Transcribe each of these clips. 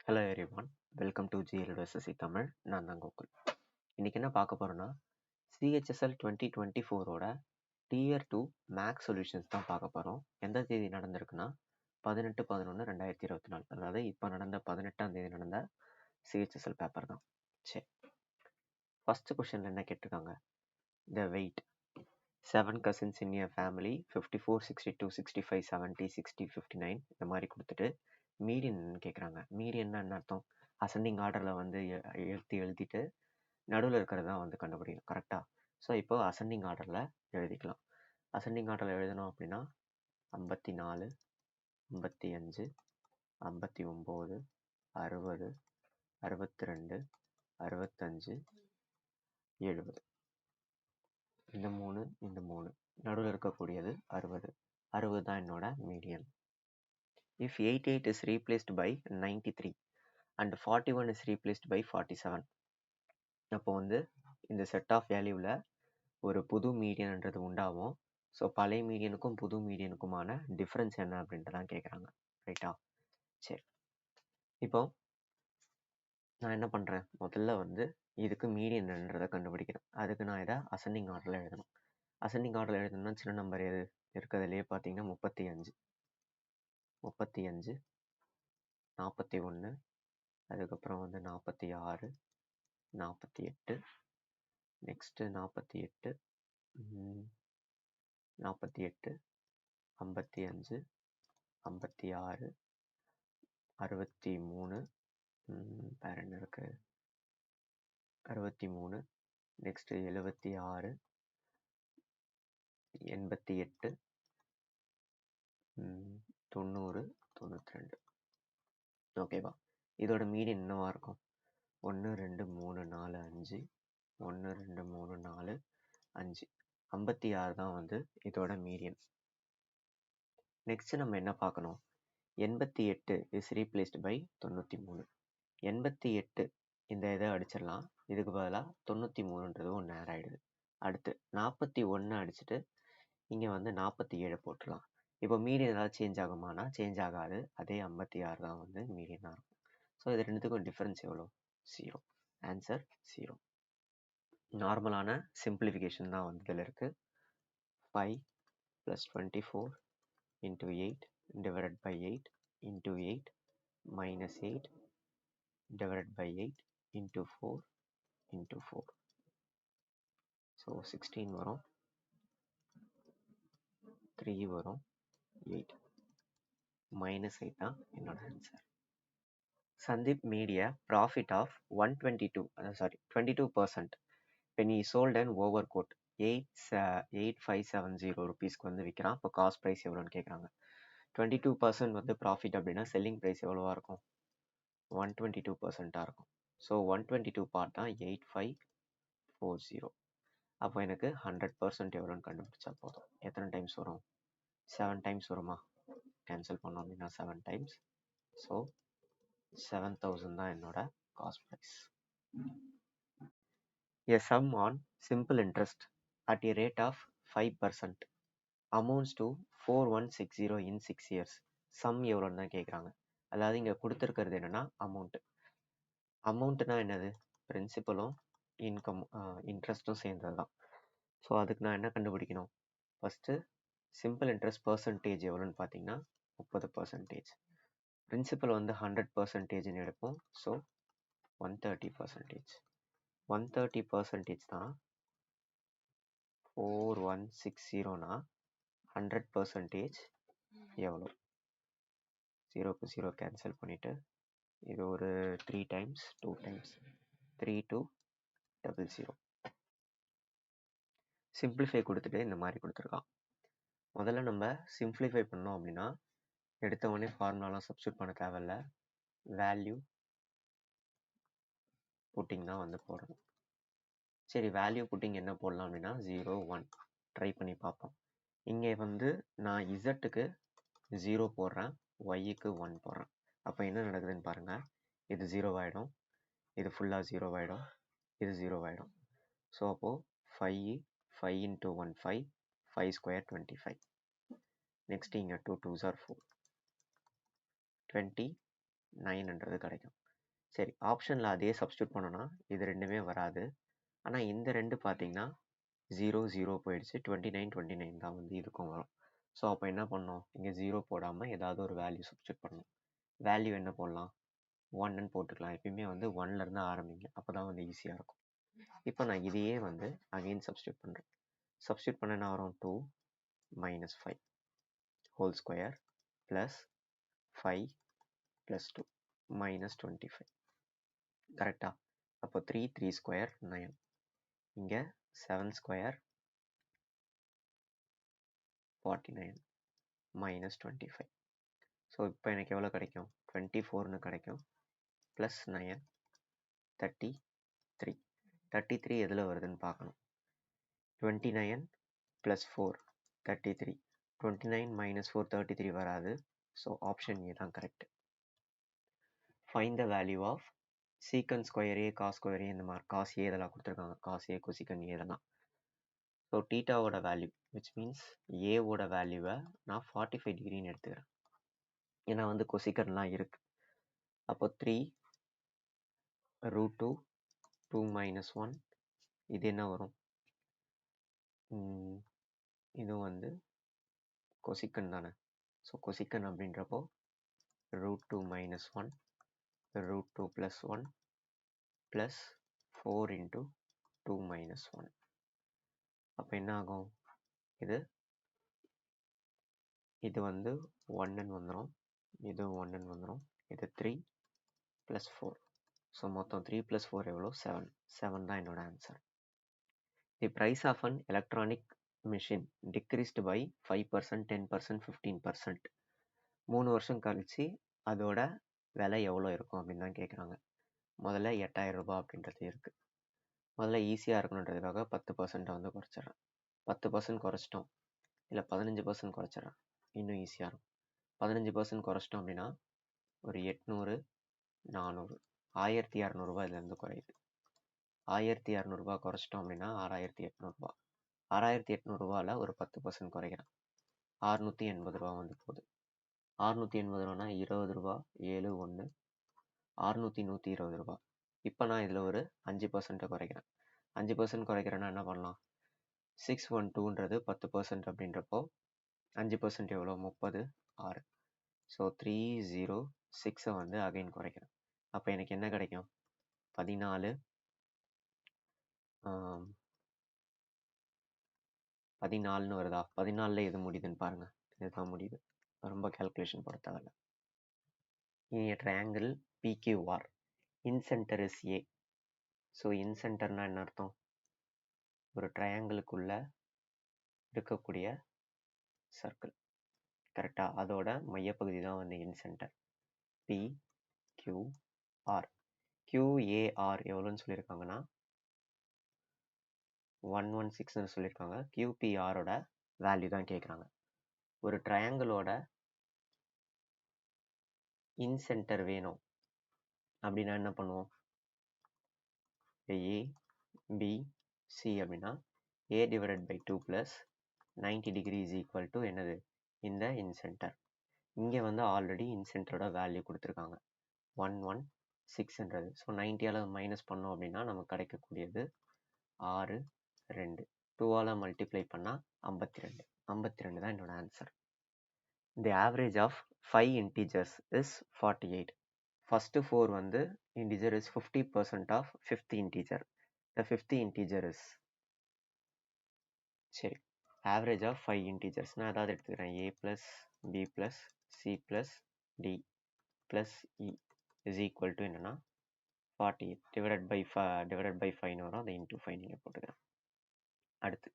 Hello everyone, welcome to GLSSC Tamil. நான் தான் கோகுல். இன்னைக்கு என்ன பார்க்க போறோம்னா CHSL 2024ஓட Tier 2 மேக்ஸ் சொல்யூஷன்ஸ் தான் பார்க்க போறோம். எந்த தேதி நடந்திருக்குன்னா 18/11/2024, அதாவது இப்போ நடந்த 18ஆம் தேதி நடந்த CHSL பேப்பர் தான். சரி, ஃபர்ஸ்ட் கொஸ்டின்ல என்ன கேட்டிருக்காங்க? The weight 7 cousins in a family 54, 62, 65, 70, 60, 59 இந்த மாதிரி கொடுத்துட்டு மீடியன் கேட்குறாங்க. மீடியன்னா என்ன அர்த்தம்? அசெண்டிங் ஆர்டரில் வந்து எழுதிட்டு நடுவில் இருக்கிறதா வந்து கண்டுபிடிக்கணும். கரெக்டாக? ஸோ இப்போ அசெண்டிங் ஆர்டரில் எழுதிக்கலாம். அசெண்டிங் ஆர்டரில் எழுதணும் அப்படின்னா 54, 55, 59, 60, 62, 65, 70. இந்த மூணு நடுவில் இருக்கக்கூடியது 60 தான் என்னோட median. If 88 is replaced by 93 and 41 is replaced by 47, அப்போ வந்து இந்த செட் ஆஃப் வேல்யூவில் ஒரு புது மீடியன்ன்றது உண்டாகும். ஸோ பழைய மீடியனுக்கும் புது மீடியனுக்குமான டிஃப்ரென்ஸ் என்ன அப்படின்ட்டு தான் கேட்குறாங்க. ரைட்டா? சரி, இப்போ நான் என்ன பண்ணுறேன், முதல்ல வந்து இதுக்கு மீடியன்ன்றதை கண்டுபிடிக்கிறேன். அதுக்கு நான் இதை அசெண்டிங் ஆர்டரில் எழுதணும். அசெண்டிங் ஆர்டரில் எழுதணும்னா சின்ன நம்பர் எது இருக்கிறதுலே பார்த்தீங்கன்னா 35, 41, அதுக்கப்புறம் வந்து 46, 48, நெக்ஸ்ட்டு 48, 48, 55, 56, 63, வேற என்ன இருக்கு, 63, நெக்ஸ்ட் 76, 88, 90, 92. ஓகேவா? இதோட மீடியன் என்னவா இருக்கும்? 1 2 3 4 5, 1 2 3 4 5, 56 தான் வந்து இதோட மீடியன். நெக்ஸ்ட் நம்ம என்ன பார்க்கணும்? 88 இஸ் ரீப்ளேஸ்ட் பை 93. 88 இந்த இதை அடிச்சிடலாம். இதுக்கு பதிலாக 93ன்றது ஒன்று நேரம் ஆகிடுது. அடுத்து 41 அடிச்சுட்டு இங்கே வந்து 47 போட்டுடலாம். இப்போ மீடியன் ஏதாவது சேஞ்ச் ஆகுமானா சேஞ்ச் ஆகாது. அதே 56 தான் வந்து மீடியனாக இருக்கும். ஸோ இது ரெண்டுத்துக்கும் டிஃப்ரென்ஸ் எவ்வளோ? 0. ஆன்சர் 0. நார்மலான சிம்பிளிஃபிகேஷன் தான் வந்து இதில் இருக்குது. 5 + 24 × 8 divided by 8 into 8 minus 8 divided by 8 into 4 into 4. So 16 வரும், 3 வரும், 8 -8 தான் என்னோட answer. Sandeep made a profit of 22% when he sold an overcoat 8570 rupeesக்கு வந்து விற்கிறான். இப்போ காஸ்ட் ப்ரைஸ் எவ்வளோன்னு கேட்குறாங்க. 22% வந்து ப்ராஃபிட் அப்படின்னா செல்லிங் ப்ரைஸ் எவ்வளோவா இருக்கும்? 122%ஆக இருக்கும். ஸோ 122 பார்ட் தான் 8540. அப்போ எனக்கு 100% எவ்வளோன்னு கண்டுபிடிச்சா போதும். எத்தனை டைம்ஸ் வரும்? 7 டைம்ஸ் வருமா? கேன்சல் பண்ணோம் அப்படின்னா 7 டைம்ஸ். ஸோ 7000 தான் என்னோட cost price. A sum on simple interest at a rate of 5% amounts to 4160 in 6 years. Some எவ்வளோன்னு தான் கேட்குறாங்க. அதாவது இங்கே கொடுத்துருக்கிறது என்னென்னா அமௌண்ட்னா என்னது? பிரின்சிபலும் இன்ட்ரெஸ்ட்டும் சேர்ந்தது தான். ஸோ அதுக்கு நான் என்ன கண்டுபிடிக்கணும்? ஃபஸ்ட்டு சிம்பிள் இன்ட்ரெஸ்ட் பர்சன்டேஜ் எவ்வளோன்னு பார்த்தீங்கன்னா 30%. பிரின்சிபல் வந்து 100%ன்னு எடுப்போம். ஸோ 130%. 130% தான் 4160னா 100% எவ்வளோ? 0க்கு 0 கேன்சல் பண்ணிவிட்டு இது ஒரு 3 டைம்ஸ் 2 டைம்ஸ் 3200. சிம்பிளிஃபை கொடுத்துட்டு இந்த மாதிரி கொடுத்துருக்கான். முதல்ல நம்ம சிம்பிளிஃபை பண்ணோம் அப்படின்னா எடுத்தவொடனே ஃபார்முலாலாம் சப்ஸ்டியூட் பண்ண தேவையில்ல. வேல்யூ புட்டிங் தான் வந்து போடணும். சரி, வேல்யூ புட்டிங் என்ன போடலாம் அப்படின்னா 0 1 ட்ரை பண்ணி பார்ப்போம். இங்கே வந்து நான் இசட்டுக்கு 0 போடுறேன், ஒய்க்கு 1 போடுறேன். அப்போ என்ன நடக்குதுன்னு பாருங்கள். இது 0 ஆகிடும், இது ஃபுல்லாக 0 ஆகிடும், இது 0 ஆகிடும். ஸோ அப்போது 5 5 × 1 5, 5 square 25. நெக்ஸ்ட் இங்கே 2 2s are 4, 20 9ன்றது கிடைக்கும். சரி, ஆப்ஷனில் அதே சப்ஸ்டியூட் பண்ணோன்னா இது ரெண்டுமே வராது. ஆனால் இந்த ரெண்டு பார்த்தீங்கன்னா 0 0 போயிடுச்சு. 29 தான் வந்து இதுக்கும் வரும். ஸோ அப்போ என்ன பண்ணோம், இங்கே 0 போடாமல் ஏதாவது ஒரு வேல்யூ சப்ஸ்டியூட் பண்ணணும். வேல்யூ என்ன போடலாம், 1ன்னு போட்டுக்கலாம். எப்பயுமே வந்து 1லேருந்து ஆரம்பிங்க, அப்போ தான் வந்து ஈஸியாக இருக்கும். இப்போ நான் இதையே வந்து அகெயின் சப்ஸ்டியூட் பண்ணுறேன். சப்ஸ்டியூட் பண்ண என்ன வரும், 2 minus 5 whole square plus 5 plus 2 minus 25. கரெக்டா? அப்போ 3 3 ஸ்கொயர் 9. இங்கே 7 ஸ்கொயர் 49 minus 25. ஸோ இப்போ எனக்கு எவ்வளோ கிடைக்கும், 24ன்னு கிடைக்கும். ப்ளஸ் 9 33. 33 எதில் வருதுன்னு பார்க்கணும். 29 ப்ளஸ் 4 33. 29 மைனஸ் 4 33 வராது. ஸோ ஆப்ஷன் ஏ தான் correct. Find the value of secant square A, cos square A, இந்த மாதிரி காஸ் ஏ இதெல்லாம் கொடுத்துருக்காங்க. காஸ் ஏ, கொசிக்கன் ஏ இதெல்லாம். ஸோ டீட்டாவோட வேல்யூ விச் மீன்ஸ் ஏவோட வேல்யூவை நான் 45 டிகிரின்னு எடுத்துக்கிறேன். ஏன்னா வந்து கொசிக்கன்லாம் இருக்கு. அப்போ 3 √2 2 minus 1. இது என்ன வரும், இது வந்து கொசிக்கன் தானே. ஸோ கொசிக்கன் அப்படின்றப்போ √2 minus 1 √2 plus 1 plus 4 into 2 minus 1. அப்போ என்ன ஆகும், இது வந்து 1ன்னு வந்துடும், இது 1ன்னு வந்துடும், இது 3 plus 4. ஸோ மொத்தம் 3 plus 4 எவ்வளோ, 7. 7 தான் என்னோட answer. The price of an electronic machine decreased by 5%, 10%, 15%. 3 வருஷம் கழிச்சு அதோட விலை எவ்வளோ இருக்கும் அப்படின்னு தான் கேட்குறாங்க. முதல்ல 8000 ரூபாய் அப்படின்றது இருக்குது. முதல்ல ஈஸியாக இருக்கணுன்றதுக்காக 10% வந்து குறைச்சிட்றேன். 10% குறைச்சிட்டோம், இல்லை 15% குறைச்சிட்றேன், இன்னும் ஈஸியாக இருக்கும். 15% குறைச்சிட்டோம் அப்படின்னா ஒரு 800 400 1200 இதுலேருந்து குறையுது. 1200 குறைச்சிட்டோம் அப்படின்னா 6800. 6800 ஒரு 10% குறைக்கிறேன், 680 ரூபா வந்து போகுது. 680 ரூபானா 20 ரூபா 7 1 120 ரூபா. இப்போ நான் இதில் ஒரு 5% குறைக்கிறேன். 5% குறைக்கிறேன்னா என்ன பண்ணலாம், 612ன்றது 10% அப்படின்றப்போ 5% எவ்வளோ, 30 6. ஸோ 306 வந்து அகைன் குறைக்கிறேன். அப்போ எனக்கு என்ன கிடைக்கும், 14 14ன்னு வருதா. 14ல் எது முடியுதுன்னு பாருங்க, இதுதான் முடியுது. ரொம்ப கால்குலேஷன் போட தேவையில்ல. In triangle PQR incentre is A. So இன்சென்டர்னா என்ன அர்த்தம், ஒரு ட்ரையாங்கிளுக்குள்ள இருக்கக்கூடிய சர்க்கிள். கரெக்டாக, அதோட மையப்பகுதி தான் வந்து இன்சென்டர். PQR. QAR எவ்வளோன்னு சொல்லியிருக்காங்கன்னா 116ன்னு சொல்லியிருக்காங்க. QPRோட வேல்யூ தான் கேட்குறாங்க. ஒரு ட்ரையாங்கிளோட இன்சென்டர் வேணும் அப்படின்னா என்ன பண்ணுவோம், A B C அப்படின்னா A divided by 2 plus 90 degree is equal to என்னது, இந்த இன்சென்டர். இங்கே வந்து ஆல்ரெடி இன்சென்டரோட வேல்யூ கொடுத்துருக்காங்க 116ன்றது. ஸோ 90ஆல் மைனஸ் பண்ணோம் அப்படின்னா நமக்கு கிடைக்கக்கூடியது 6 2. 2ஆல் மல்டிப்ளை பண்ணால் 52. 52 தான் என்னோட answer. The average of 5 integers is 48. First 4 வந்து integer is 50% of 5th integer. The 5th integer is, சரி, ஆவரேஜ் ஆஃப் 5 integers நான் ஏதாவது எடுத்துக்கிறேன். A plus B plus C plus D plus E is equal to என்னன்னா 48 divided by 5ன்னு வரும், அதை into 5 நீங்கள் போட்டுக்கிறேன். அடுத்து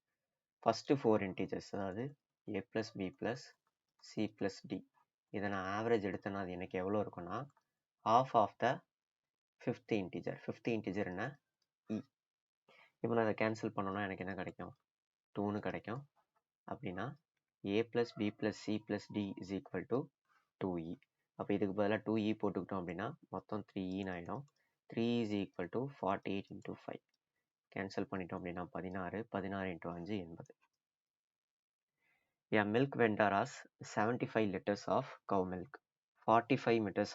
ஃபர்ஸ்ட் 4 integers, அதாவது A plus B plus C plus D, இதை நான் ஆவரேஜ் எடுத்தேன்னா அது எனக்கு எவ்வளோ இருக்குன்னா half of the 5th integer. 5th integer என்ன, E. இப்போ நான் அதை கேன்சல் பண்ணோன்னா எனக்கு என்ன கிடைக்கும், 2ன்னு கிடைக்கும். அப்படின்னா A plus B plus C plus D is equal to 2E. அப்போ இதுக்கு பதிலாக 2E போட்டுக்கிட்டோம் அப்படின்னா மொத்தம் 3Eன்னு ஆகிடும். 3 is equal to 48 into 5. Cancel பண்ணிட்டோம் அப்படின்னா 16 16 into 5 80. A milk vendor has 75 liters of cow milk. 45 liters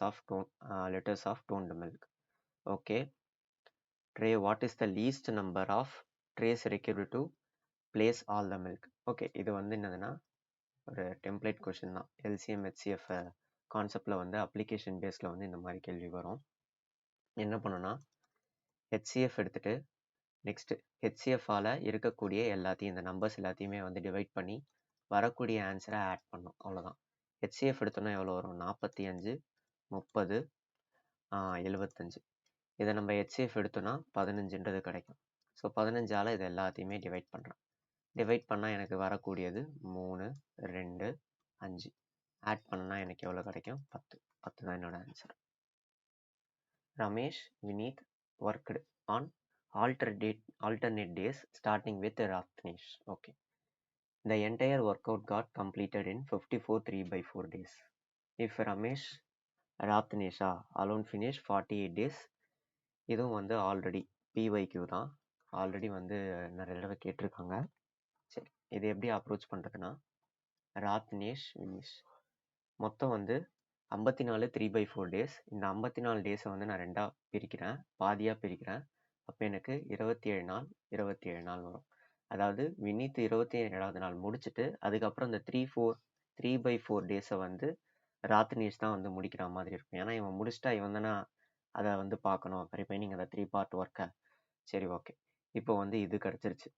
of toned milk. Okay. Tray, what is the least number of trays required to place all the milk? Okay, இது வந்து என்னதுன்னா ஒரு template question தான். LCM HCF கான்செப்டில் வந்து application பேஸில் வந்து இந்த மாதிரி கேள்வி வரும். என்ன பண்ணுன்னா ஹெச்சிஎஃப் எடுத்துகிட்டு நெக்ஸ்ட்டு ஹெச்சிஎஃபால் இருக்கக்கூடிய எல்லாத்தையும் இந்த நம்பர்ஸ் எல்லாத்தையுமே வந்து டிவைட் பண்ணி வரக்கூடிய ஆன்சரை ஆட் பண்ணும். அவ்வளோதான். ஹெச்சிஎஃப் எடுத்தோன்னா எவ்வளோ வரும்? 45, 30, 75. இதை நம்ம ஹெச்சிஎஃப் எடுத்தோன்னா 15ன்றது கிடைக்கும். ஸோ 15ஆல் இது எல்லாத்தையுமே டிவைட் பண்ணுறேன். டிவைட் பண்ணால் எனக்கு வரக்கூடியது 3, 2, 5. ஆட் பண்ணால் எனக்கு எவ்வளோ கிடைக்கும்? 10. 10 தான் என்னோட answer. Ramesh, Vineet worked on alternate days starting with Ratnesh. Okay. The entire workout got completed in 54 3/4 days. If Ramesh, Ratnesh alone finish 48 days, இதுவும் வந்து ஆல்ரெடி பிஒய்க்யூ தான். ஆல்ரெடி வந்து நிறைய தடவை கேட்டிருக்காங்க. சரி, இது எப்படி அப்ரோச் பண்ணுறதுன்னா ராத்னேஷ், வினிஷ் மொத்தம் வந்து 54 3/4 டேஸ். இந்த 54 டேஸை வந்து நான் ரெண்டாக பிரிக்கிறேன், பாதியாக பிரிக்கிறேன். அப்போ எனக்கு 27 நாள் 27 நாள் வரும். அதாவது வினித் 27வது நாள் முடிச்சுட்டு அதுக்கப்புறம் இந்த 3/4 டேஸை வந்து ராத்னேஷ் தான் வந்து முடிக்கிற மாதிரி இருக்கும். ஏன்னா இவன் முடிச்சிட்டா இவன் தானே அதை வந்து பார்க்கணும், ரிமைனிங் அந்த 3 பார்ட் ஒர்க்கை. சரி, ஓகே. இப்போ வந்து இது கிடச்சிருச்சு.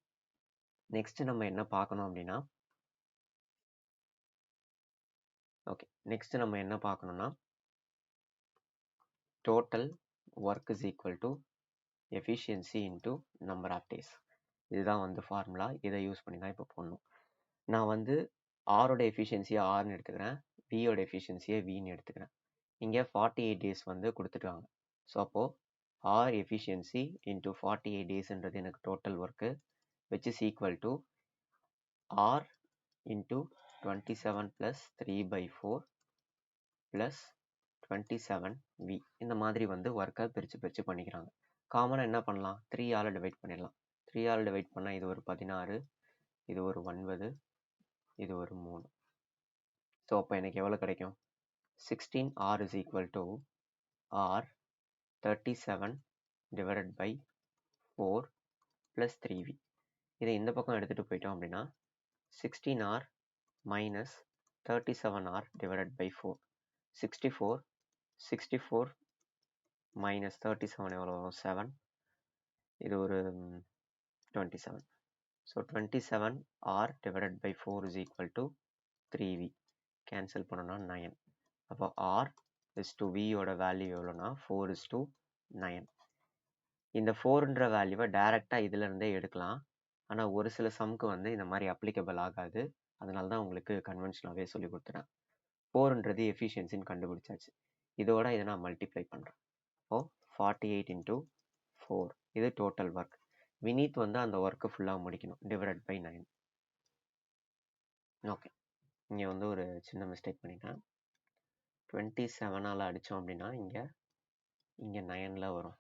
நெக்ஸ்ட்டு நம்ம என்ன பார்க்கணும் அப்படின்னா total work is equal to efficiency into number of days. இதுதான் வந்து ஃபார்முலா. இதை யூஸ் பண்ணி தான் இப்போ போடணும். நான் வந்து ஆரோட எஃபிஷியன்சியை ஆர்னு எடுத்துக்கிறேன், பியோட எஃபிஷியன்சியை வின்னு எடுத்துக்கிறேன். இங்கே 48 டேஸ் வந்து கொடுத்துட்டாங்க. ஸோ அப்போது ஆர் எஃபிஷியன்சி இன்ட்டு 48 டேஸ்ன்றது எனக்கு total work, which is equal to R into 27 plus 3/4 plus 27V. இந்த மாதிரி வந்து ஒர்க்கை பிரித்து பண்ணிக்கிறாங்க. காமனாக என்ன பண்ணலாம்? 3ஆல் டிவைட் பண்ணிடலாம். 3ஆல் டிவைட் பண்ணால் இது ஒரு 16, இது ஒரு 9, இது ஒரு 3. ஸோ அப்போ எனக்கு எவ்வளோ கிடைக்கும்? 16R is equal to R 37 divided by 4 plus 3V. இதை இந்த பக்கம் எடுத்துகிட்டு போயிட்டோம் அப்படின்னா 16R minus 37R divided by 4. 64 minus 37 எவ்வளோ வரும்? 7. இது ஒரு 27. So 27R divided by 4 is equal to 3V. Cancel பண்ணோன்னா 9. அப்போ R is to Vயோட வேல்யூ எவ்வளோனா 4 is to 9. இந்த 4ன்ற வேல்யூவை டைரெக்டாக இதிலிருந்தே எடுக்கலாம். ஆனால் ஒரு சில சம்க்கு வந்து இந்த மாதிரி அப்ளிகபிள் ஆகாது. அதனால தான் உங்களுக்கு கன்வென்ஷனாகவே சொல்லி கொடுத்துறேன். 4ன்றது எஃபிஷியன்சின்னு கண்டுபிடிச்சாச்சு. இதோட இதை நான் மல்டிப்ளை பண்ணுறேன். இப்போது 48 into 4. இது டோட்டல் ஒர்க். வினீத் வந்து அந்த ஒர்க்கை ஃபுல்லாக முடிக்கணும், டிவைடட் பை 9. ஓகே, இங்கே வந்து ஒரு சின்ன மிஸ்டேக் பண்ணிட்டேன். 27ஆல் அடித்தோம் அப்படின்னா இங்கே 9ல் வரும்.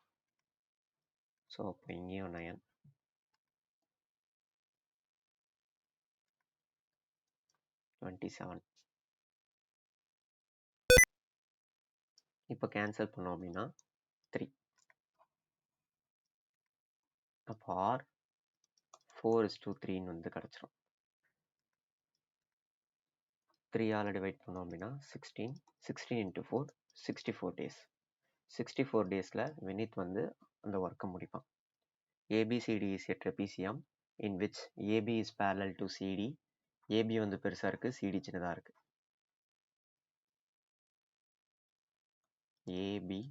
ஸோ அப்போ இங்கேயும் 9. 27. இப்போ கேன்சல் பண்ணோம் அப்படின்னா 3. அப்போ ஆர் 4 is to 3ன்னு வந்து கிடச்சிரும். 3ஆல் டிவைட் பண்ணோம் அப்படின்னா 16 into 4 64 days. 64 டேஸில் வினித் வந்து அந்த ஒர்க்கை முடிப்பான். ABCD is a trapezium in which AB is parallel to CD. AB வந்து பெருசாக இருக்குது, CD சின்னதாக இருக்குது. ABCD.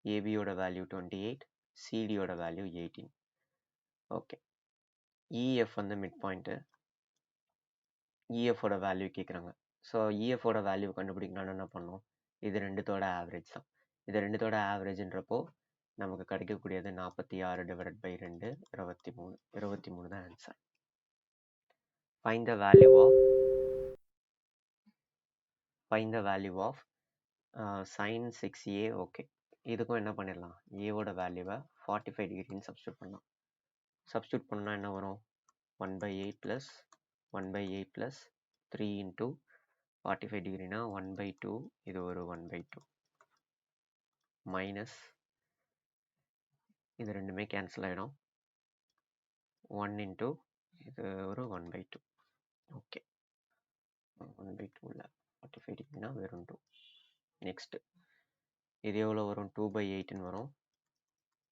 ABயோட வேல்யூ 28, CDயோட வேல்யூ 18. ஓகே, EF வந்து மிட் பாயிண்ட்டு. EFோட வேல்யூ கேட்குறாங்க. ஸோ EFோட வேல்யூ கண்டுபிடிக்கணும்னு என்ன பண்ணணும்? இது ரெண்டுத்தோட ஆவரேஜ் தான். இது ரெண்டுத்தோட ஆவரேஜ்ன்றப்போ நமக்கு கிடைக்கக்கூடியது 46 டிவைடட் பை 2 23. 23 தான் answer. Find the value of sin 6A. Okay, இதுக்கும் என்ன பண்ணிடலாம்? ஏவோட வேல்யூவை 45 டிகிரின்னு சப்ஸ்டியூட் பண்ணலாம். சப்ஸ்டியூட் பண்ணால் என்ன வரும்? 1/8 plus 1/8 plus 3 into 45 டிகிரினா 1/2, இது ஒரு 1/2 மைனஸ் இது ரெண்டுமே கேன்சல் ஆகிடும். 1 இன்ட்டு இது ஒரு 1/2. ஓகே, 1/2 இல்லை, 45 டிகிரினா வெறும் 2. நெக்ஸ்ட் இது எவ்வளோ வரும்? 2/8ன்னு வரும்.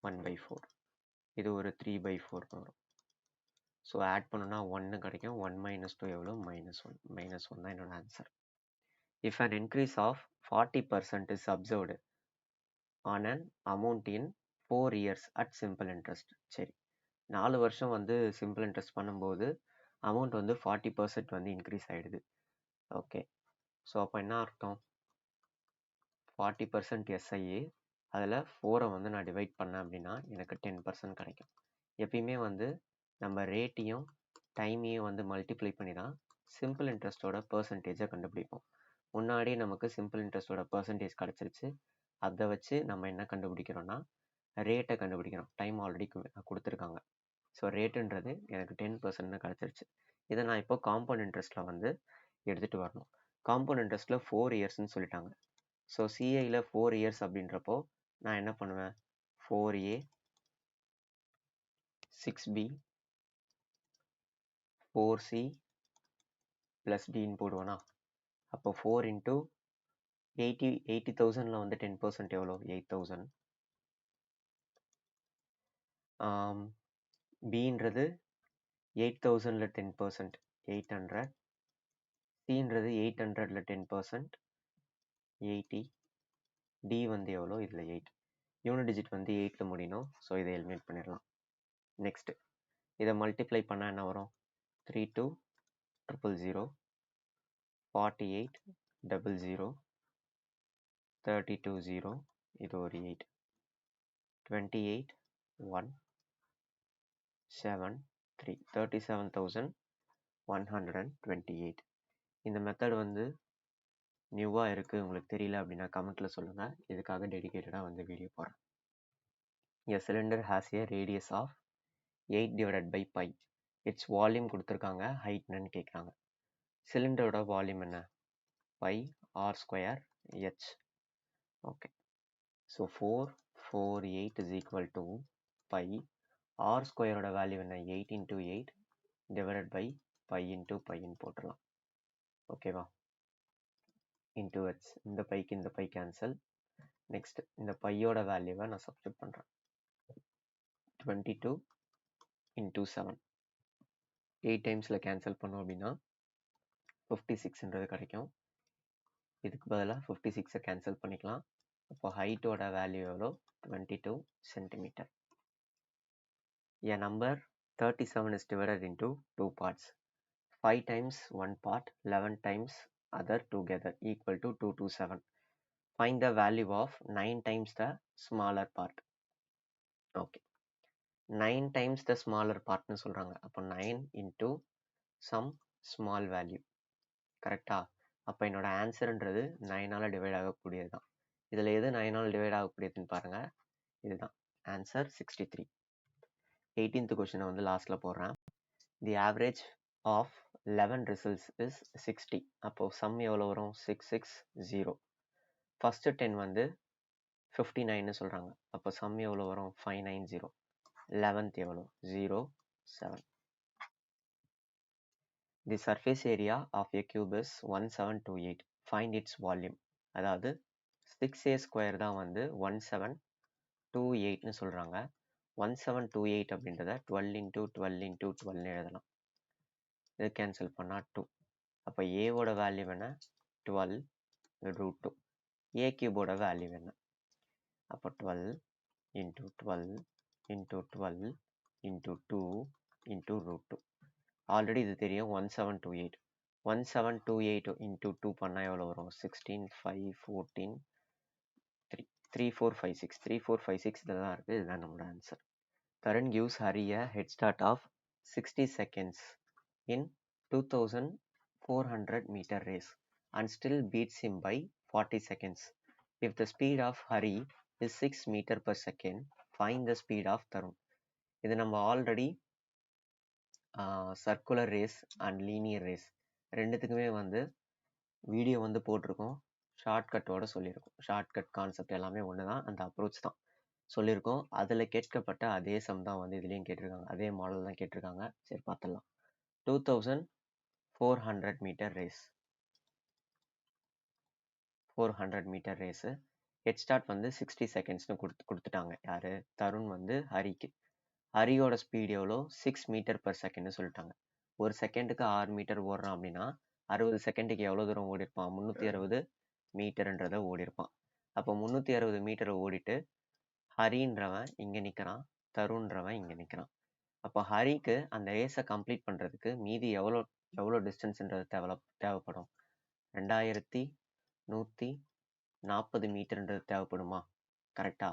1/4 இது ஒரு 3/4 வரும். ஸோ ஆட் பண்ணோன்னா 1 கிடைக்கும். 1 - 2 எவ்வளோ? -1. -1 தான் என்னோட answer. If an increase of 40% is observed on an amount in 4 years at simple interest. சரி, 4 வருஷம் வந்து சிம்பிள் இன்ட்ரெஸ்ட் பண்ணும்போது அமௌண்ட் வந்து 40% வந்து இன்க்ரீஸ் ஆகிடுது. ஓகே, ஸோ அப்போ என்ன அர்த்தம்? 40% எஸ்ஐஏ, அதில் 4 வந்து நான் டிவைட் பண்ணேன் அப்படின்னா எனக்கு 10% கிடைக்கும். எப்பயுமே வந்து நம்ம ரேட்டையும் டைமையும் வந்து மல்டிப்ளை பண்ணி தான் சிம்பிள் இன்ட்ரெஸ்ட்டோட பர்சன்டேஜை கண்டுபிடிப்போம். முன்னாடி நமக்கு சிம்பிள் இன்ட்ரெஸ்ட்டோட பர்சன்டேஜ் கிடச்சிருச்சு. அதை வச்சு நம்ம என்ன கண்டுபிடிக்கிறோன்னா ரேட்டை கண்டுபிடிக்கிறோம். டைம் ஆல்ரெடி கொடுத்துருக்காங்க. ஸோ ரேட்டுன்றது எனக்கு 10% கிடச்சிருச்சு. இதை நான் இப்போ காம்பவுண்ட் இன்ட்ரெஸ்ட்டில் வந்து எடுத்துகிட்டு வரணும். காம்பவுண்ட் இன்ட்ரெஸ்ட்டில் 4 இயர்ஸ்ன்னு சொல்லிட்டாங்க. ஸோ சிஐயில் 4 இயர்ஸ் அப்படின்றப்போ நான் என்ன பண்ணுவேன்? 4A 6B 4C + Dன்னு போடுவேனா? அப்போ 4 இன்ட்டு 80,000ல் வந்து 10% எவ்வளோ? 8,000. பின்றது 8,000ல் 10% 800. சின்றது 800ல் 10% 80. டி வந்து எவ்வளோ? இதில் 8. யூனிட் டிஜிட் வந்து 8ல் முடியணும். ஸோ இதை எலிமினேட் பண்ணிடலாம். நெக்ஸ்ட் இதை மல்டிப்ளை பண்ணால் என்ன வரும்? 32,000 48,000 32,000 இது ஒரு 8 28,173 37,128. இந்த மெத்தட் வந்து நியூவாக இருக்குது. உங்களுக்கு தெரியல அப்படின்னா கமெண்ட்டில் சொல்லுங்கள். இதுக்காக டெடிக்கேட்டடாக வந்து வீடியோ போடுறேன். A cylinder has a radius of 8/π. Its volume கொடுத்துருக்காங்க. ஹைட் என்னன்னு கேட்குறாங்க. சிலிண்டரோட வால்யூம் என்ன? Pi r² h. Okay, so 448 is equal to pi r²ஓட வேல்யூ என்ன? 8 × 8 டிவைடட் பை பை இன்ட்டு பைன்னு போட்டுடலாம். ஓகேவா? இன்ட்டு h, இந்த பைக்கு இந்த பை கேன்சல். நெக்ஸ்ட் இந்த பையோட வேல்யூவை நான் சப்ஸ்டியூட் பண்ணுறேன். 22 × 7 8 டைம்ஸில் கேன்சல் பண்ணோம் அப்படின்னா 56ன்றது கிடைக்கும். இதுக்கு பதிலாக 56 கேன்சல் பண்ணிக்கலாம். அப்போ ஹைட்டோட வேல்யூ எவ்வளோ? 22 centimetre. A number 37 is divided into 2 parts. 5 times one part, 11 times other together equal to 227. Find the value of 9 times the smaller part. Okay, 9 times the smaller partனு சொல்கிறாங்க. அப்போ 9 into some small value. கரெக்டா? அப்போ என்னோட ஆன்சர்ன்றது 9ஆல் divide ஆகக்கூடியது தான். இதில் எது 9ஆல் divide ஆகக்கூடியதுன்னு பாருங்கள். இதுதான் ஆன்சர். 63. 18th கொஸ்டினை வந்து லாஸ்ட்டில் போடுறேன். The average of 11 results is 60. அப்போது சம் எவ்வளோ வரும்? 660. ஃபஸ்ட்டு 10 வந்து 59ன்னு சொல்கிறாங்க. அப்போ சம் எவ்வளோ வரும்? 590. 11th எவ்வளோ? 07. The surface area of a cube is 1728. Find its volume. அதாவது 6a² தான் வந்து 1728ன்னு சொல்கிறாங்க. 1728 அப்படின்றத 12 × 12 × 12 எழுதலாம். இது கேன்சல் பண்ணால் 2. அப்போ ஏவோட வேல்யூ என்ன? 12 √2. ஏ கியூபோட வேல்யூ என்ன? அப்போ 12 × 12 × 12 × 2 × √2. ஆல்ரெடி இது தெரியும். 1728 1728 × 2 பண்ணால் எவ்வளோ வரும்? 16 5 14 3 3 4 5 6 3 4 5 6 இதில் தான் இருக்குது. இதுதான் நம்மளோட answer. Tarun gives Hari a head start of 60 seconds in 2,400 meter race and still beats him by 40 seconds. If the speed of Hari is 6 meter per second, find the speed of Tarun. இது நம்ம already circular race and linear race ரெண்டுத்துக்குமே வந்து video வந்து போட்டிருக்கோம், ஷார்ட்கட்டோட சொல்லியிருக்கோம். Shortcut concept எல்லாமே ஒன்று தான், அந்த அப்ரோச் தான் சொல்லியிருக்கோம். அதில் கேட்கப்பட்ட அதே சம் தான் வந்து இதுலேயும் கேட்டிருக்காங்க, அதே மாடல் தான் கேட்டிருக்காங்க. சரி பார்த்துடலாம். 2400 metre race, 400 metre race. Head start வந்து 60 செகண்ட்ஸ்னு கொடுத்துட்டாங்க. யார்? தருண் வந்து ஹரிக்கு. ஹரியோட ஸ்பீட் எவ்வளோ? 6 மீட்டர் பர் செகண்ட்னு சொல்லிட்டாங்க. ஒரு செகண்டுக்கு 6 மீட்டர் ஓடுறான் அப்படின்னா 60 செகண்டுக்கு எவ்வளோ தூரம் ஓடிருப்பான்? 360 மீட்டர்ன்றத ஓடிருப்பான். அப்போ 360 மீட்டரை ஓடிட்டு ஹரின்றவன் இங்கே நிற்கிறான், தருண்ன்றவன் இங்கே நிற்கிறான். அப்போ ஹரிக்கு அந்த ரேஸை கம்ப்ளீட் பண்ணுறதுக்கு மீதி எவ்வளோ டிஸ்டன்ஸ்ன்றது தேவைப்படும்? 2140 மீட்டர்ன்றது தேவைப்படுமா? கரெக்டா?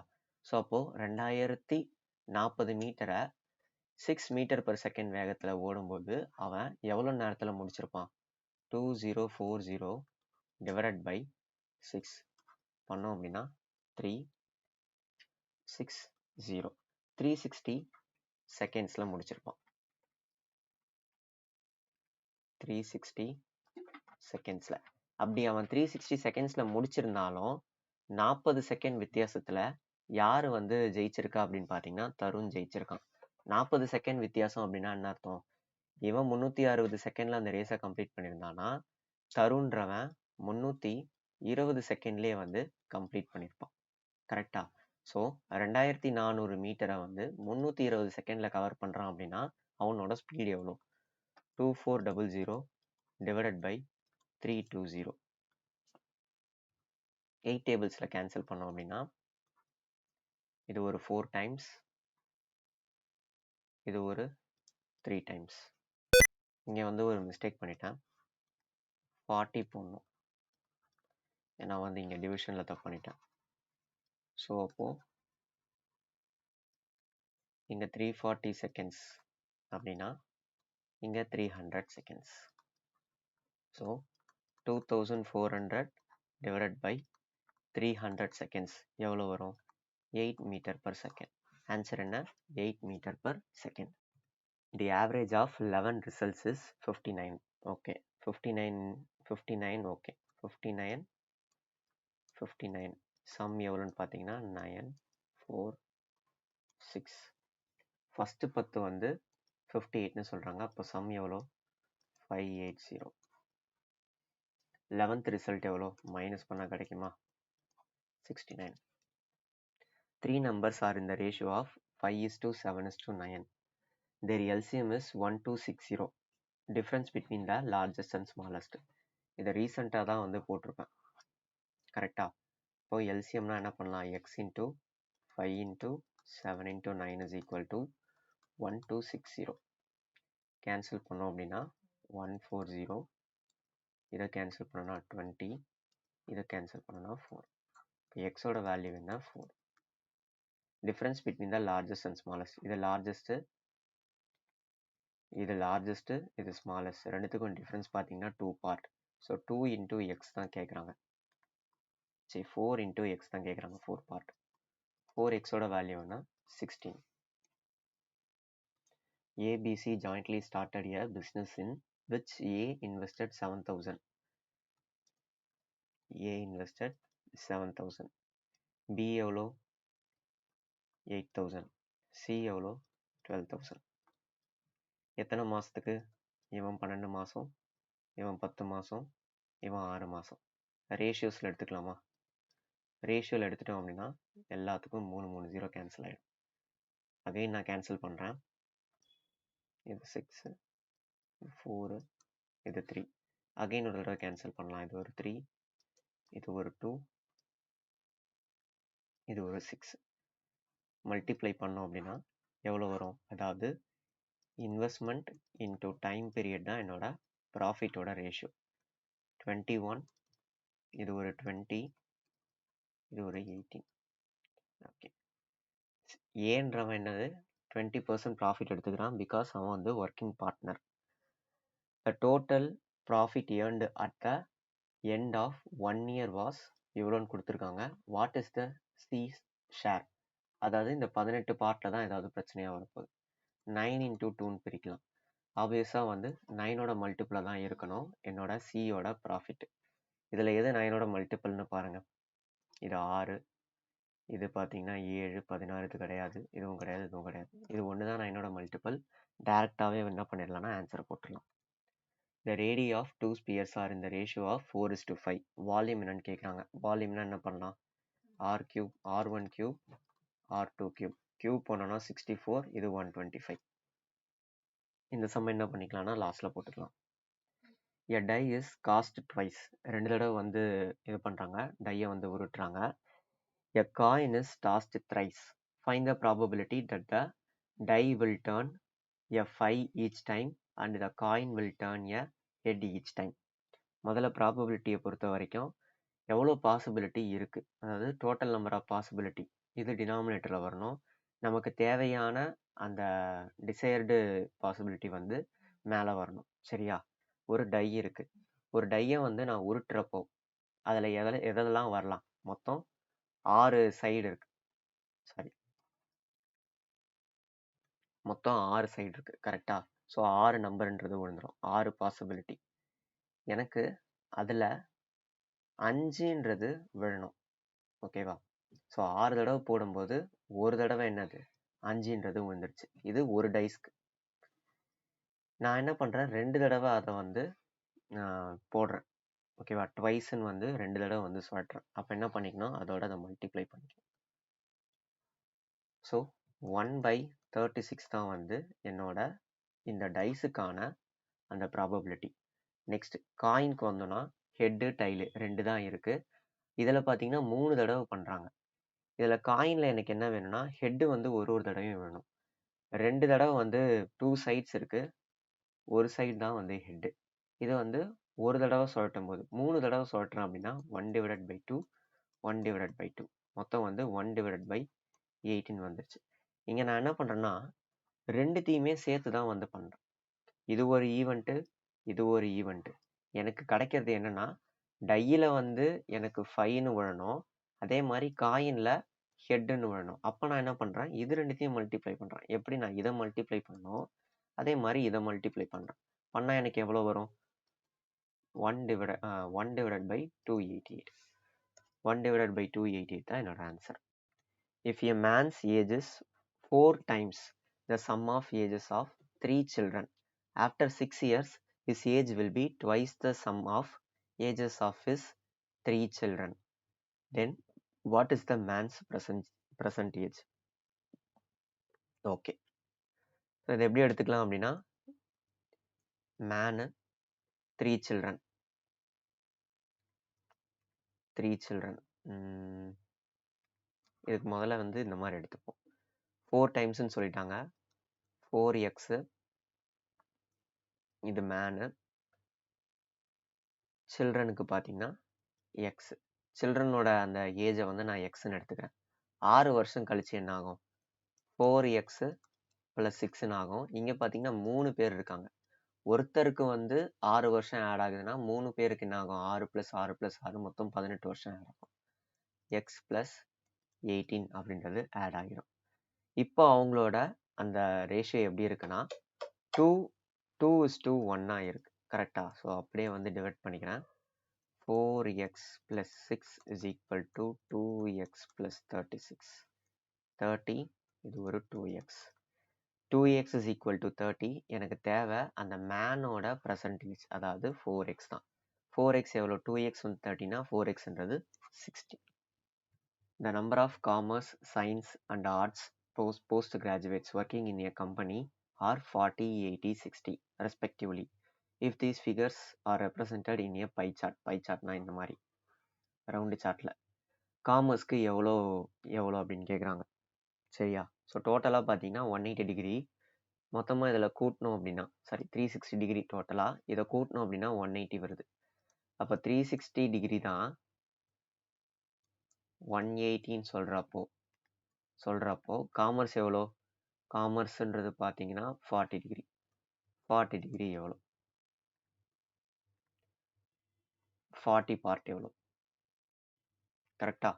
ஸோ அப்போது 2040 மீட்டரை 6 மீட்டர் பர் செகண்ட் வேகத்தில் ஓடும்போது அவன் எவ்வளோ நேரத்தில் முடிச்சிருப்பான்? 2040 டிவைடட் பை 6 பண்ணோம் அப்படின்னா 360 360 செகண்ட்ஸில் முடிச்சிருப்பான். 360 செகண்ட்ஸில். அப்படி அவன் 360 செகண்ட்ஸில் முடிச்சிருந்தாலும் 40 செகண்ட் வித்தியாசத்தில் யார் வந்து ஜெயிச்சிருக்கா அப்படின்னு பார்த்தீங்கன்னா தருண் ஜெயிச்சிருக்கான். 40 செகண்ட் வித்தியாசம் அப்படின்னா என்ன அர்த்தம்? இவன் 360 செகண்ட்ல அந்த ரேஸை கம்ப்ளீட் பண்ணியிருந்தானா தருண்ன்றவன் 320 செகண்ட்லேயே வந்து கம்ப்ளீட் பண்ணியிருப்பான். கரெக்டா? ஸோ 2400 மீட்டரை வந்து 320 செகண்டில் கவர் பண்ணுறான் அப்படின்னா அவனோட ஸ்பீடு எவ்வளோ? 2400 டிவைடட் பை 320. 8 டேபிள்ஸில் கேன்சல் பண்ணோம் அப்படின்னா இது ஒரு 4 டைம்ஸ், இது ஒரு 3 டைம்ஸ். இங்கே வந்து ஒரு மிஸ்டேக் பண்ணிட்டேன், 40 போடணும். ஏன்னா வந்து இங்கே டிவிஷனில் தப்பு பண்ணிட்டேன். ஸோ அப்போது இங்கே 340 செகண்ட்ஸ் அப்படின்னா இங்கே 300 seconds. So 2400 divided by 300 seconds எவ்வளோ வரும்? 8 மீட்டர் பர் செகண்ட். ஆன்சர் என்ன? 8 metre per second. The average of 11 results is 59. Okay, 59 okay, 59 sum எவ்வளோன்னு பார்த்தீங்கன்னா 9 4 6. ஃபஸ்ட்டு 10 வந்து 58ன்னு சொல்கிறாங்க. அப்போ சம் எவ்வளோ? 580. 11th ரிசல்ட் எவ்வளோ? மைனஸ் பண்ணால் கிடைக்குமா? 69. 3 numbers are in the ratio of 5:7:9. Their LCM is 1260. Difference between the largest and smallest. இதை ரீசெண்டாக தான் வந்து போட்டிருப்பேன். கரெக்டாக? இப்போ எல்சிஎம்னா என்ன பண்ணலாம்? X into 5 into 7 into 9 is equal to 1260. Cancel பண்ணோம் அப்படின்னா 140. இதை கேன்சல் பண்ணோன்னா 20. இதை கேன்சல் பண்ணோன்னா 4. இப்போ எக்ஸோட வேல்யூ என்ன? 4. Difference between the largest and smallest. இது லார்ஜஸ்ட்டு, இது ஸ்மாலஸ்ட். ரெண்டுத்துக்கும் டிஃப்ரென்ஸ் பார்த்தீங்கன்னா 2 பார்ட். ஸோ 2 இன்டூ எக்ஸ் தான் கேட்குறாங்க. சரி, 4 இன்டூ எக்ஸ் தான் கேட்குறாங்க, 4 பார்ட். 4xோட வேல்யூனா 16. ABC jointly started a business in which A invested 7,000. A invested 7,000. B எவ்வளோ? 8,000. சி எவ்வளோ? 12,000. எத்தனை மாதத்துக்கு? இவன் 12 மாதம், இவன் 10 மாதம், இவன் 6 மாதம். ரேஷியோஸில் எடுத்துக்கலாமா? ரேஷியோவில் எடுத்துட்டோம் அப்படின்னா எல்லாத்துக்கும் 3 3 0 கேன்சல் ஆகிடும். அகைன் நான் கேன்சல் பண்ணுறேன். இது 6, 4, இது 3. அகைன் ஒரு தடவை கேன்சல் பண்ணலாம். இது ஒரு 3, இது ஒரு 2, இது ஒரு 6. மல்டிப்ளை பண்ணோம் அப்படின்னா எவ்வளோ வரும்? அதாவது இன்வெஸ்ட்மெண்ட் இன்டூ டைம் பீரியட் தான் என்னோட ப்ராஃபிட்டோட ரேஷியோ. 21, இது ஒரு 20, இது ஒரு 18. ஓகே, ஏன்றவன் என்னது? 20% ப்ராஃபிட் எடுத்துக்கிறான், பிகாஸ் அவன் வந்து working partner. The total profit earned at the end of 1 year was இவ்வளோன்னு கொடுத்துருக்காங்க. What is the C share? அதாவது இந்த 18 பார்ட்டில் தான் ஏதாவது பிரச்சனையாக வரப்போகுது. 9 இன்டூ 2ன்னு பிரிக்கலாம். ஆப்வியஸாக வந்து 9ஓட மல்டிப்பிளாக தான் இருக்கணும் என்னோட சியோட ப்ராஃபிட். இதில் எது 9ஓட மல்டிபிள்னு பாருங்கள். இது 6, இது பார்த்தீங்கன்னா 7, 16, இது கிடையாது, இதுவும் கிடையாது, இதுவும் கிடையாது. இது ஒன்று தான் 9ஓட மல்டிபிள். டேரெக்டாகவே என்ன பண்ணிடலாம்னா ஆன்சரை போட்டுடலாம். The radii of two spheres are in the ratio of 4:5. Volume என்னன்னு கேட்குறாங்க. வால்யூம்னா என்ன பண்ணலாம்? R cube, R1 cube, R2 cube. Cube போனோம்னா 64, இது 125. இந்த சம் என்ன பண்ணிக்கலாம்னா லாஸ்ட்ல போட்டுக்கலாம். A die is cast twice. 2 தடவை வந்து இது பண்ணுறாங்க, டையை வந்து உருட்டுறாங்க. A coin is tossed thrice. Find the probability that the die will turn a 5 each time and the coin will turn a head each time. முதல்ல ப்ராபபிலிட்டியை பொறுத்த வரைக்கும் எவ்வளோ பாசிபிலிட்டி இருக்குது, அதாவது டோட்டல் நம்பர் ஆஃப் பாசிபிலிட்டி, இது டினாமினேட்டரில் வரணும். நமக்கு தேவையான அந்த டிசையர்டு பாசிபிலிட்டி வந்து மேலே வரணும். சரியா? ஒரு டை இருக்குது. ஒரு டையை வந்து நான் உருட்டுறப்போ அதில் எதெல்லாம் வரலாம்? மொத்தம் 6 சைடு இருக்குது. சாரி, மொத்தம் 6 சைடு இருக்குது. கரெக்டாக? ஸோ 6 நம்பர்ன்றது விழுந்துடும். 6 பாசிபிலிட்டி. எனக்கு அதில் 5ன்றது விழணும். ஓகேவா? ஸோ 6 தடவை போடும்போது ஒரு தடவை என்னது 5ன்றது விழுந்துருச்சு. இது ஒரு டைஸ்க்கு. நான் என்ன பண்ணுறேன், 2 தடவை அதை வந்து போடுறேன். ஓகேவா? ட்வைஸ்ன்னு வந்து 2 தடவை வந்து சுழட்டுறேன். அப்போ என்ன பண்ணிக்கணும், அதோட அதை மல்டிப்ளை பண்ணிக்கணும். ஸோ 1/36 தான் வந்து என்னோட இந்த டைஸுக்கான அந்த ப்ராபபிலிட்டி. நெக்ஸ்ட் காயின்க்கு வந்தோன்னா ஹெட்டு டைலு 2 தான் இருக்குது. இதில் பார்த்தீங்கன்னா 3 தடவை பண்ணுறாங்க. இதில் காயினில் எனக்கு என்ன வேணும்னா ஹெட்டு வந்து ஒரு தடவையும் வேணும். 2 தடவை வந்து 2 சைட்ஸ் இருக்குது, ஒரு சைடு தான் வந்து ஹெட்டு. இது வந்து ஒரு தடவை சுழட்டும் போது 3 தடவை சுழட்டுறேன் அப்படின்னா 1/2, 1/2, மொத்தம் வந்து 1/18 வந்துருச்சு. இங்கே நான் என்ன பண்ணுறேன்னா ரெண்டுத்தையுமே சேர்த்து தான் வந்து பண்ணுறேன். இது ஒரு ஈவெண்ட்டு, இது ஒரு ஈவெண்ட்டு. எனக்கு கிடைக்கிறது என்னன்னா டையில் வந்து எனக்கு 5ன்னு விழணும், அதே மாதிரி காயினில் ஹெட்டுன்னு விழணும். அப்போ நான் என்ன பண்ணுறேன், இது ரெண்டுத்தையும் மல்டிப்ளை பண்ணுறேன். எப்படி நான் இதை மல்டிப்ளை பண்ணணும், அதே மாதிரி இதை மல்டிப்ளை பண்ணுறேன். பண்ணால் எனக்கு எவ்வளோ வரும்? 1/288. 1/288 தான் என்னோட answer. If a man's age is 4 times the sum of ages of 3 children, after 6 years, his age will be twice the sum of ages of his 3 children. Then, what is the man's present age? Okay. So, இதை எப்படி எடுத்துக்கலாம் அப்படின்னா, man 3 children. 3 children. இதுக்கு முதல்ல வந்து இந்த மாதிரி எடுத்துப்போம். 4 டைம்ஸ்ன்னு சொல்லிட்டாங்க. 4x, இது மேனு. சில்ட்ரனுக்கு பார்த்தீங்கன்னா எக்ஸ். சில்ட்ரனோட அந்த ஏஜை வந்து நான் எக்ஸ்ன்னு எடுத்துக்கிறேன். 6 வருஷம் கழிச்சு என்ன ஆகும்? 4x + 6ன்னு ஆகும். இங்கே பார்த்தீங்கன்னா 3 பேர் இருக்காங்க. ஒருத்தருக்கு வந்து 6 வருஷம் ஆட் ஆகுதுன்னா 3 பேருக்கு என்ன ஆகும்? 6 + 6 + 6 மொத்தம் 18 வருஷம் ஆட் ஆகும். எக்ஸ் + 18 அப்படின்றது ஆட் ஆகிடும். இப்போ அவங்களோட அந்த ரேஷியோ எப்படி இருக்குன்னா 2:1 இருக்கு. கரெக்டா? ஸோ அப்படியே வந்து டிவைட் பண்ணிக்கிறேன். 4x + 6 = 2x + 36. 30, இது ஒரு 2x. 2x = 30. எனக்கு தேவை அந்த மேனோட பர்சன்டேஜ், அதாவது 4x தான். 4x எவ்வளோ? 2x வந்து 30னா 4xன்றது 60. The number of commerce, science and arts postgraduates working in a company are 40, 80, 60 respectively. If these figures are represented in a pie chart. pie chartனா இந்த மாதிரி ரவுண்டு சார்ட்டில் காமர்ஸ்க்கு எவ்வளோ அப்படின்னு கேட்குறாங்க. சரியா? ஸோ டோட்டலாக பார்த்தீங்கன்னா 180 டிகிரி. மொத்தமாக இதில் கூட்டணும் அப்படின்னா 360 டிகிரி டோட்டலாக. இதை கூட்டணும் அப்படின்னா 180 வருது. அப்போ 360 டிகிரி தான் 180ன்னு சொல்கிறப்போ காமர்ஸ் எவ்வளோ? காமர்ஸ்ன்றது பார்த்தீங்கன்னா 40 டிகிரி. 40 டிகிரி எவ்வளோ? 40 பார்ட் எவ்வளோ? கரெக்டா?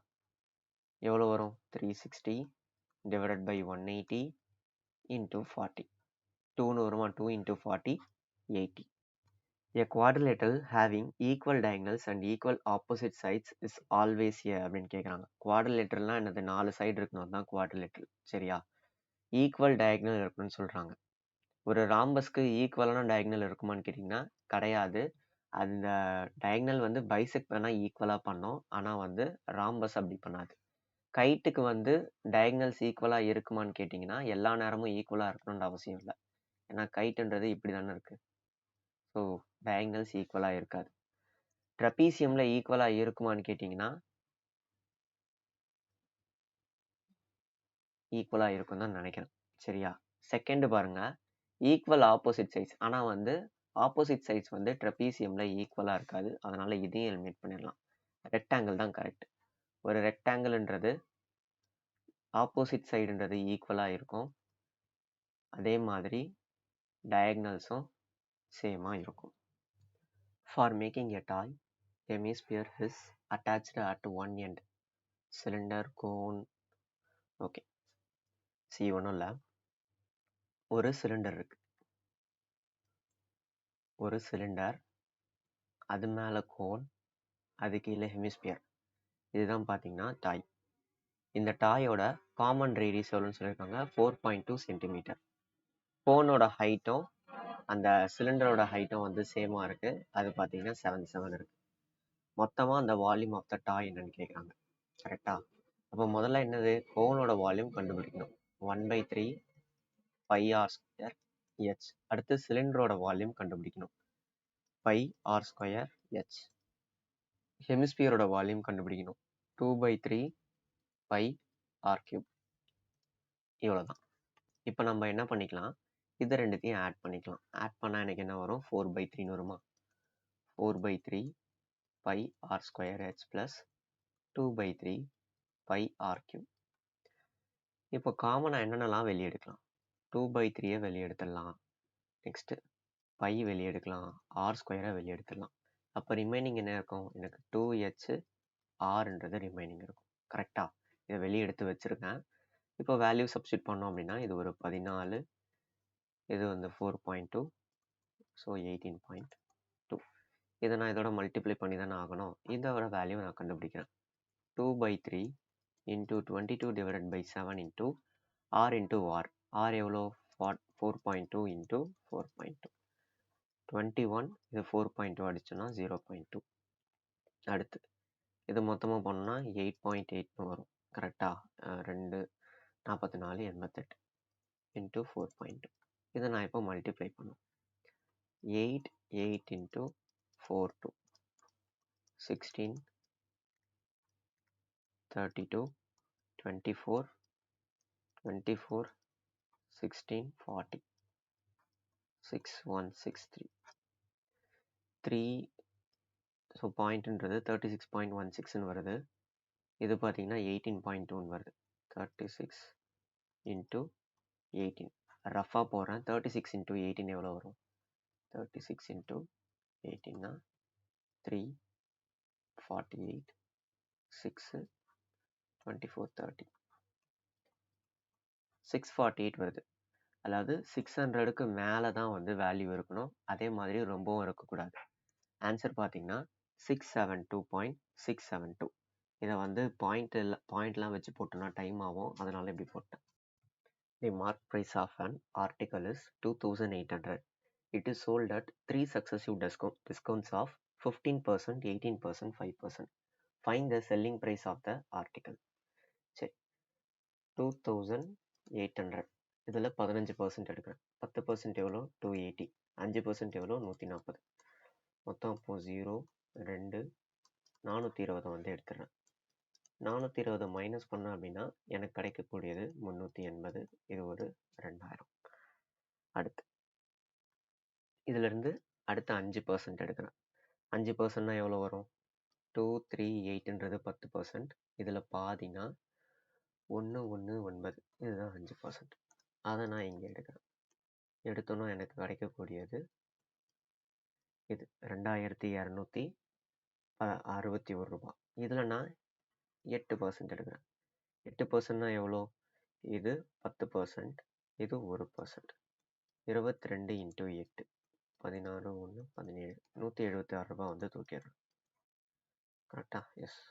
எவ்வளோ வரும்? 360 / 180 × 40. 2ன்னு வருமா? 2 × 40, 80. A quadrilateral having equal diagonals and equal opposite sides is always a அப்படின்னு கேட்குறாங்க. குவாட்ரிலேட்டரல்னா என்னது? 4 சைடு இருக்கணும் தான் குவாட்ரிலேட்டரல். சரியா? ஈக்குவல் டயக்னல் இருக்கணும்னு சொல்கிறாங்க. ஒரு ராம்பஸ்க்கு ஈக்குவலான டயக்னல் இருக்குமான்னு கேட்டிங்கன்னா கிடையாது. அந்த டயக்னல் வந்து பைசெக்ட் வேணால் ஈக்குவலாக பண்ணோம், ஆனால் வந்து ராம்பஸ் அப்படி பண்ணாது. கைட்டுக்கு வந்து டயக்னல்ஸ் ஈக்குவலாக இருக்குமான்னு கேட்டிங்கன்னா எல்லா நேரமும் ஈக்குவலாக இருக்கணும்னு அவசியம் இல்லை. ஏன்னா கைட்டுன்றது இப்படி தானே இருக்குது. ஸோ டயக்னல்ஸ் ஈக்குவலாக இருக்காது. ட்ரபீசியமில் ஈக்குவலாக இருக்குமான்னு கேட்டிங்கன்னா ஈக்குவலாக இருக்கும் தான் நினைக்கிறேன். சரியா? செகண்ட் பாருங்க, ஈக்குவல் ஆப்போசிட் சைட்ஸ். ஆனால் வந்து ஆப்போசிட் சைட்ஸ் வந்து ட்ரபீசியமில் ஈக்குவலாக இருக்காது. அதனால் இதையும் எலிமினேட் பண்ணிடலாம். ரெக்டாங்கிள் தான் கரெக்ட். ஒரு ரெக்டாங்கிள்ன்றது ஆப்போசிட் சைடுன்றது ஈக்குவலாக இருக்கும். அதே மாதிரி டயக்னல்ஸும் சேமாக இருக்கும். For making a toy, hemisphere is attached at one end. Cylinder, cone. Okay, ஒன்றும் இல்லை. ஒரு சிலிண்டர் இருக்கு. ஒரு சிலிண்டர், அது மேலே கோன், அது கீழே ஹெமிஸ்பியர். இதுதான் பார்த்தீங்கன்னா டாய். இந்த டாயோட காமன் ரேடியஸ் எவ்வளோன்னு சொல்லியிருக்காங்க? 4.2 சென்டிமீட்டர். கோனோட ஹைட்டும் அந்த சிலிண்டரோட ஹைட்டும் வந்து சேமாக இருக்குது. அது பார்த்தீங்கன்னா 77 இருக்குது. மொத்தமாக அந்த வால்யூம் ஆஃப் த டாய் என்னன்னு கேட்குறாங்க. கரெக்டாக? அப்போ முதல்ல என்னது? கோனோட வால்யூம் கண்டுபிடிக்கணும். 1/3 πr² h. அடுத்து சிலிண்டரோட வால்யூம் கண்டுபிடிக்கணும். πr² h. ஹெமிஸ்பியரோட வால்யூம் கண்டுபிடிக்கணும். 2/3 πr³. இவ்வளோதான். இப்போ நம்ம என்ன பண்ணிக்கலாம்? இது ரெண்டுத்தையும் ஆட் பண்ணிக்கலாம். ஆட் பண்ணால் எனக்கு என்ன வரும்? 4/3 வருமா? 4/3 πr² h ப்ளஸ் 2/3 πr³. இப்போ காமனாக என்னென்னலாம் வெளியே எடுக்கலாம்? 2/3 வெளியே எடுத்துடலாம். நெக்ஸ்ட்டு பை வெளியே எடுக்கலாம். r² வெளியே எடுத்துடலாம். அப்போ ரிமைனிங் என்ன இருக்கும்? எனக்கு 2h rன்றது ரிமைனிங் இருக்கும். கரெக்டாக? இதை வெளியே எடுத்து வச்சுருக்கேன். இப்போ வேல்யூ சப்ஸ்டியூட் பண்ணோம் அப்படின்னா இது ஒரு 14, இது வந்து 4.2, ஸோ 18.2. இதை நான் இதோட மல்டிப்ளை பண்ணி தானே ஆகணும். இதோட வேல்யூ நான் கண்டுபிடிக்கிறேன். 2/3 into 22 divided by 7 into r into r. R எவ்வளோ? 4.2 இன்ட்டு 4.2, 21. இது 4.2 அடிச்சோன்னா 0.2. அடுத்து இது மொத்தமாக பண்ணோம்னா 8.8 வரும். கரெக்டாக? 2 44 88 இன்ட்டு 4.2. இதை நான் இப்போ மல்டிப்ளை பண்ணுவேன். 8 இன்ட்டு 4 16, 32, 24, 24, 16, 40, 6163. 3. ஸோ பாயிண்ட்ன்றது 36.16ன்னு வருது. இது பார்த்தீங்கன்னா 18.2ன்னு வருது. 36 இன்ட்டு 18. ரஃபாக போகிறேன். 36 இன்ட்டு 18 எவ்வளோ வரும்? 36 இன்ட்டு 18னா 3, 48, 6, 24, 30. 648 வருது. அதாவது 600க்கு மேலே தான் வந்து வேல்யூ இருக்கணும். அதே மாதிரி ரொம்பவும் இருக்கக்கூடாது. ஆன்சர் பார்த்தீங்கன்னா 672.672. இதை வந்து பாயிண்ட்லாம் வச்சு போட்டோம்னா டைம் ஆகும். அதனால இப்படி போட்டேன். The mark price of an article is 2,800. It is sold at 3 successive discounts of 15%, 18%, 5%. Find the selling price of the article. சரி, 2,800. இதில் 15% எடுக்கிறேன். 10% எவ்வளோ? 280. 5% எவ்வளோ? 140. மொத்தம் அப்போது 0, 2, 420 வந்து எடுத்துடுறேன். 420 மைனஸ் பண்ண அப்படின்னா எனக்கு கிடைக்கக்கூடியது 380. இது ஒரு 2000. அடுத்து இதிலிருந்து அடுத்த 5% எடுக்கிறேன். 5%னா எவ்வளோ வரும்? 238ன்றது 10%. இதில் பாதினா 119. இதுதான் 5%. அதை நான் இங்கே எடுக்கிறேன். எடுத்தோன்னா எனக்கு கிடைக்கக்கூடியது இது 2261 ரூபா. இதில் நான் 8% எடுக்கிறேன். 8%னா எவ்வளோ? இது 10%, இது 1%. 22 இன்ட்டு 8 16 1 17 176 ரூபாய் வந்து தூக்கிடுறேன். கரெக்டா? எஸ்.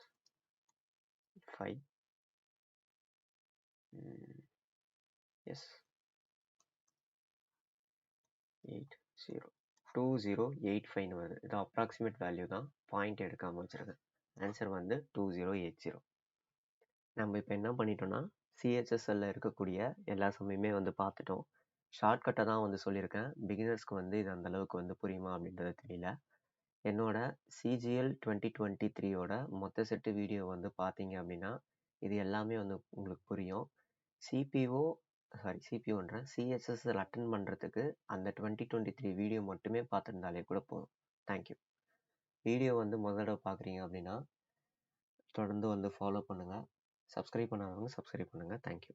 5 எஸ் 8 0 2085 வருது. இது அப்ராக்சிமேட் வேல்யூ தான், பாயிண்ட் எடுக்காமல் வச்சுருக்கேன். ஆன்சர் வந்து 2080. நம்ம இப்போ என்ன பண்ணிட்டோம்னா சிஹெச்எஸ்எல்ல இருக்கக்கூடிய எல்லா சமயமே வந்து பார்த்துட்டோம். ஷார்ட்கட்டை தான் வந்து சொல்லியிருக்கேன். பிகினர்ஸ்க்கு வந்து இது அந்தளவுக்கு வந்து புரியுமா அப்படின்றது தெரியல. என்னோட சிஜிஎல் 2023யோட மொத்த செட்டு வீடியோ வந்து பார்த்தீங்க அப்படின்னா இது எல்லாமே வந்து உங்களுக்கு புரியும். சிபிஓன்றேன் சிஹெச்எஸ்எல் அட்டன் பண்ணுறதுக்கு அந்த 2023 வீடியோ மட்டுமே பார்த்துருந்தாலே கூட போதும். தேங்க்யூ. வீடியோ வந்து முதல்ல பார்க்குறீங்க அப்படின்னா தொடர்ந்து வந்து ஃபாலோ பண்ணுங்கள். சப்ஸ்கிரைப் பண்ணாதவங்க சப்ஸ்கிரைப் பண்ணுங்கள். தேங்க்யூ.